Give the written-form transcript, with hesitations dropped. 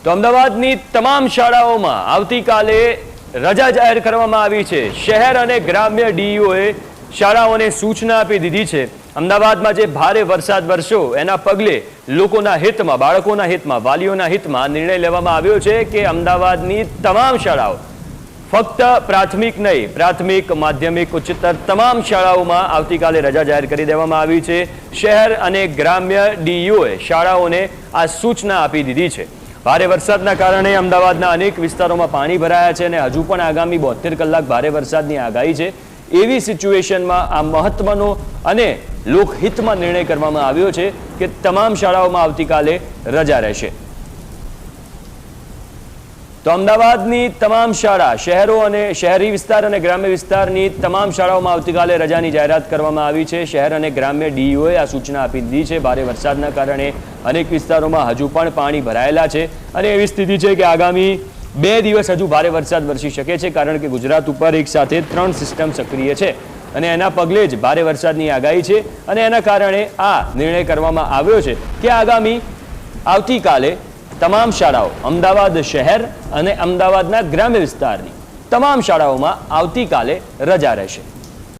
તો અમદાવાદની તમામ શાળાઓમાં આવતીકાલે રજા જાહેર કરવામાં આવી છે। શહેર અને ગ્રામ્ય ડીઈઓએ શાળાઓને સૂચના આપી દીધી છે। અમદાવાદમાં જે ભારે વરસાદ વરસ્યો એના પગલે લોકોના હિતમાં, બાળકોના હિતમાં, વાલીઓના હિતમાં નિર્ણય લેવામાં આવ્યો છે કે અમદાવાદની તમામ શાળાઓ, ફક્ત પ્રાથમિક નહીં, પ્રાથમિક, માધ્યમિક, ઉચ્ચતર તમામ શાળાઓમાં આવતીકાલે રજા જાહેર કરી દેવામાં આવી છે। શહેર અને ગ્રામ્ય ડીઈઓએ શાળાઓને આ સૂચના આપી દીધી છે। ભારે વરસાદના કારણે અમદાવાદના અનેક વિસ્તારોમાં પાણી ભરાયા છે અને હજુ પણ આગામી 72 કલાક ભારે વરસાદની આગાહી છે। એવી સિચ્યુએશનમાં આ મહત્વનો અને લોકહિતમાં નિર્ણય કરવામાં આવ્યો છે કે તમામ શાળાઓમાં આવતીકાલે રજા રહેશે। તો અમદાવાદની તમામ શાળા, શહેરો અને શહેરી વિસ્તાર અને ગ્રામ્ય વિસ્તારની તમામ શાળાઓમાં આવતીકાલે રજાની જાહેરાત કરવામાં આવી છે। શહેર અને ગ્રામ્ય ડીઈઓએ આ સૂચના આપી દીધી છે। ભારે વરસાદના કારણે અનેક વિસ્તારોમાં હજુ પણ પાણી ભરાયેલા છે અને એવી સ્થિતિ છે કે આગામી 2 દિવસ હજુ ભારે વરસાદ વરસી શકે છે, કારણ કે ગુજરાત ઉપર એક સાથે 3 સિસ્ટમ સક્રિય છે અને એના પગલે જ ભારે વરસાદની આગાહી છે અને એના કારણે આ નિર્ણય કરવામાં આવ્યો છે કે આવતીકાલે તમામ શાળાઓ, અમદાવાદ શહેર અને અમદાવાદના ગ્રામ્ય વિસ્તારની તમામ શાળાઓમાં આવતીકાલે રજા રહેશે।